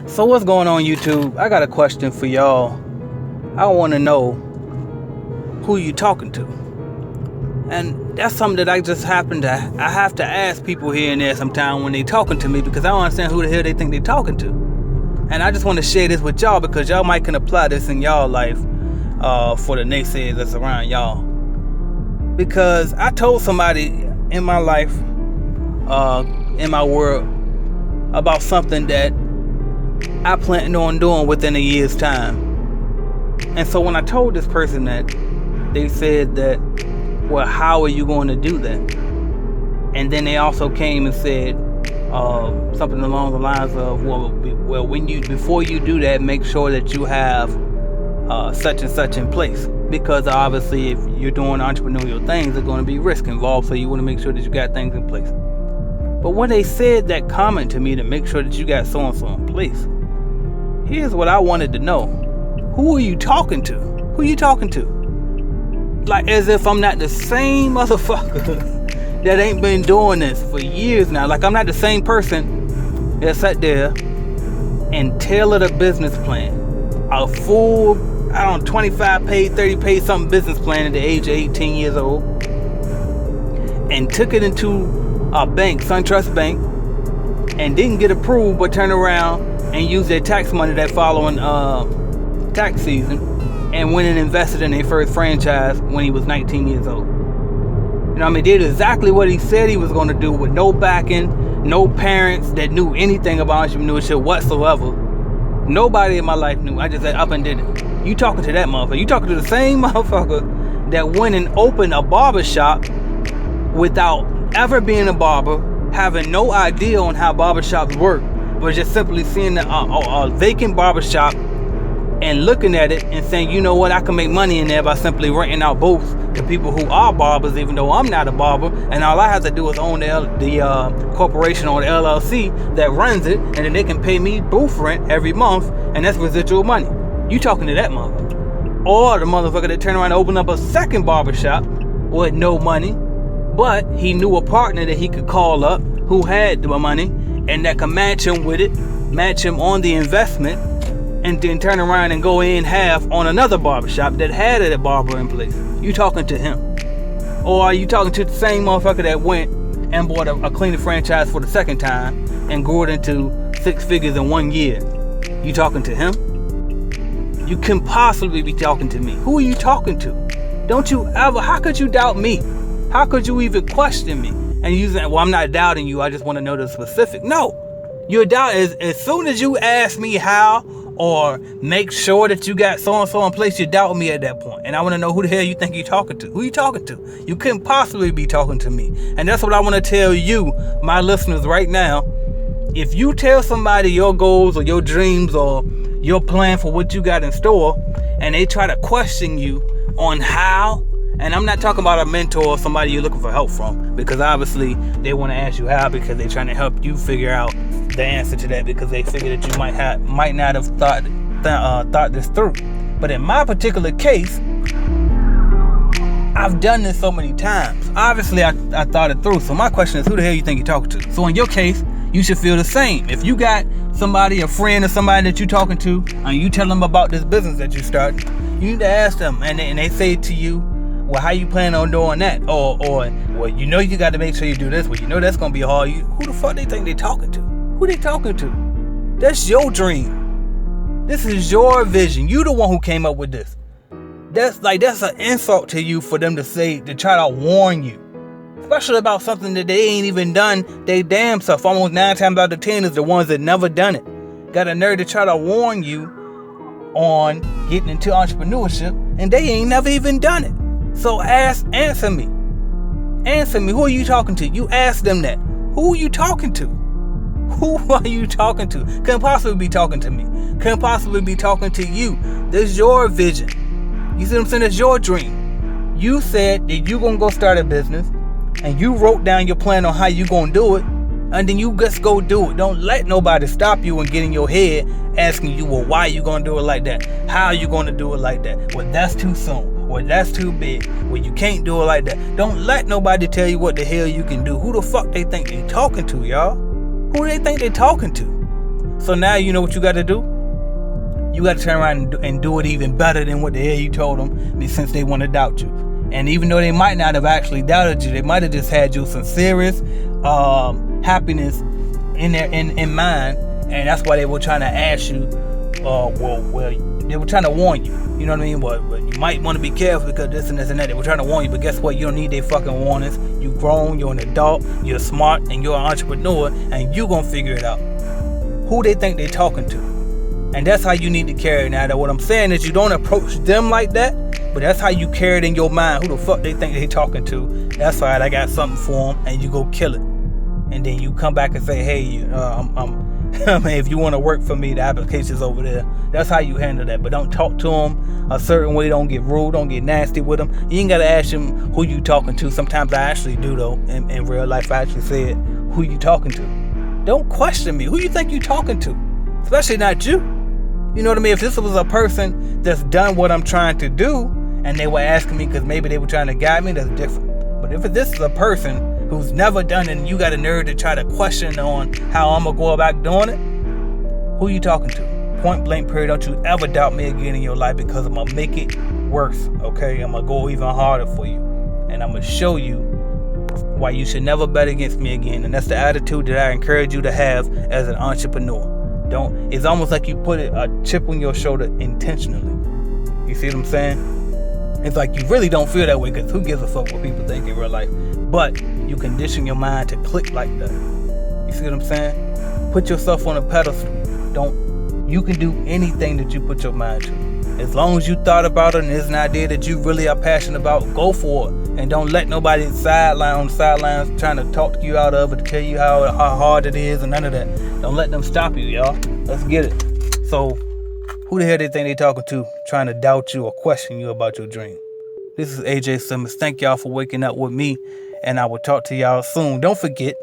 So what's going on, YouTube? I got a question for y'all. I want to know who you talking to. And that's something that I have to ask people here and there sometime when they talking to me, because I don't understand who the hell they think they talking to. And I just want to share this with y'all because y'all might can apply this in y'all life for the naysayers that's around y'all. Because I told somebody in my life, in my world, about something that I planned on doing within a year's time. And so when I told this person that, they said that, well, how are you going to do that? And then they also came and said something along the lines of, well, before you do that, make sure that you have such and such in place, because obviously if you're doing entrepreneurial things, there's going to be risk involved, so you want to make sure that you got things in place. But when they said that comment to me, to make sure that you got so and so in place, here's what I wanted to know. Who are you talking to? Who are you talking to? Like, as if I'm not the same motherfucker that ain't been doing this for years now. Like, I'm not the same person that sat there and tailored a business plan, a full, 25 page, 30 page something business plan at the age of 18 years old, and took it into a bank, SunTrust Bank, and didn't get approved, but turned around and used their tax money that following tax season and went and invested in their first franchise when he was 19 years old. You know what I mean? Did exactly what he said he was going to do, with no backing, no parents that knew anything about entrepreneurship whatsoever. Nobody in my life knew. I just said up and did it. You talking to that motherfucker. You talking to the same motherfucker that went and opened a barber shop without ever being a barber, having no idea on how barbershops work, but just simply seeing a vacant barbershop and looking at it and saying, you know what, I can make money in there by simply renting out booths to people who are barbers, even though I'm not a barber, and all I have to do is own the corporation or the LLC that runs it, and then they can pay me booth rent every month, and that's residual money. You talking to that motherfucker. Or the motherfucker that turned around and opened up a second barbershop with no money, but he knew a partner that he could call up who had the money and that could match him with it, match him on the investment, and then turn around and go in half on another barbershop that had a barber in place. You talking to him. Or are you talking to the same motherfucker that went and bought a cleaning franchise for the second time and grew it into 6 figures in 1 year? You talking to him? You can possibly be talking to me. Who are you talking to? Don't you ever, how could you doubt me? How could you even question me? And you say, well, I'm not doubting you, I just want to know the specific. No, your doubt is, as soon as you ask me how or make sure that you got so-and-so in place, you doubt me at that point. And I want to know who the hell you think you're talking to. Who you talking to? You couldn't possibly be talking to me. And that's what I want to tell you, my listeners, right now. If you tell somebody your goals or your dreams or your plan for what you got in store, and they try to question you on how, and I'm not talking about a mentor or somebody you're looking for help from, because obviously they want to ask you how because they're trying to help you figure out the answer to that, because they figure that you might not have thought this through. But in my particular case, I've done this so many times. Obviously, I thought it through. So my question is, who the hell you think you're talking to? So in your case, you should feel the same. If you got somebody, a friend or somebody that you're talking to, and you tell them about this business that you started, you need to ask them, and they say to you, well, how you plan on doing that? Or well, you know you got to make sure you do this. Well, you know that's going to be hard. Who the fuck they think they talking to? Who they talking to? That's your dream. This is your vision. You the one who came up with this. That's an insult to you for them to say, to try to warn you. Especially about something that they ain't even done they damn self. Almost 9 times out of 10 is the ones that never done it. Got a nerve to try to warn you on getting into entrepreneurship, and they ain't never even done it. So answer me. Answer me. Who are you talking to? You ask them that. Who are you talking to? Who are you talking to? Couldn't possibly be talking to me. Couldn't possibly be talking to you. This is your vision. You see what I'm saying? It's your dream. You said that you're going to go start a business, and you wrote down your plan on how you going to do it, and then you just go do it. Don't let nobody stop you and get in your head asking you, well, why you going to do it like that? How are you going to do it like that? Well, that's too soon. Well, that's too big. Well, you can't do it like that. Don't let nobody tell you what the hell you can do. Who the fuck they think they talking to, y'all? Who they think they talking to? So now you know what you got to do? You got to turn around and do it even better than what the hell you told them, since they want to doubt you. And even though they might not have actually doubted you, they might have just had your sincerest happiness in mind, and that's why they were trying to ask you. They were trying to warn you. You know what I mean? But you might want to be careful because this and this and that. They were trying to warn you, but guess what? You don't need their fucking warnings. You grown, you're an adult, you're smart, and you're an entrepreneur, and you gonna figure it out. Who they think they're talking to. And that's how you need to carry it. Now, what I'm saying is you don't approach them like that, but that's how you carry it in your mind. Who the fuck they think they talking to? That's right, I got something for them, and you go kill it. And then you come back and say, hey, if you want to work for me, the application's over there. That's how you handle that. But don't talk to them a certain way. Don't get rude. Don't get nasty with them. You ain't got to ask them who you talking to. Sometimes I actually do, though. In real life, I actually said, who you talking to? Don't question me. Who you think you talking to? Especially not you. You know what I mean? If this was a person that's done what I'm trying to do, and they were asking me because maybe they were trying to guide me, that's different. But if this is a person who's never done it and you got a nerve to try to question on how I'm going to go about doing it, who you talking to? Point blank period. Don't you ever doubt me again in your life, because I'm going to make it worse, okay? I'm going to go even harder for you. And I'm going to show you why you should never bet against me again. And that's the attitude that I encourage you to have as an entrepreneur. It's almost like you put a chip on your shoulder intentionally. You see what I'm saying? It's like you really don't feel that way, because who gives a fuck what people think in real life? But you condition your mind to click like that. You see what I'm saying? Put yourself on a pedestal. You can do anything that you put your mind to. As long as you thought about it and it's an idea that you really are passionate about, go for it. And don't let nobody on the sidelines trying to talk you out of it, to tell you how hard it is and none of that. Don't let them stop you, y'all. Let's get it. So, who the hell they think they talking to, trying to doubt you or question you about your dream? This is AJ Simmons. Thank y'all for waking up with me, and I will talk to y'all soon. Don't forget,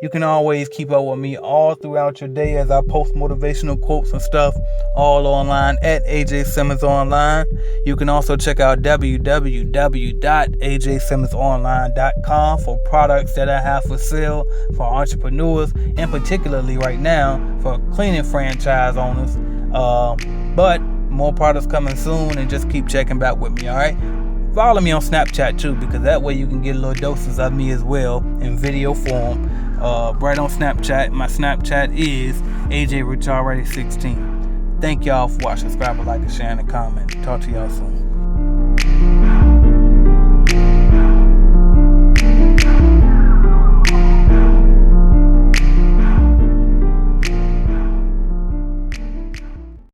you can always keep up with me all throughout your day as I post motivational quotes and stuff all online at AJ Simmons Online. You can also check out www.ajsimmonsonline.com for products that I have for sale for entrepreneurs, and particularly right now for cleaning franchise owners. But more products coming soon, and just keep checking back with me, all right? Follow me on Snapchat too, because that way you can get little doses of me as well in video form. Right on Snapchat. My Snapchat is AJ Rich Already 16. Thank y'all for watching. Subscribe, like, and share, and comment. Talk to y'all soon.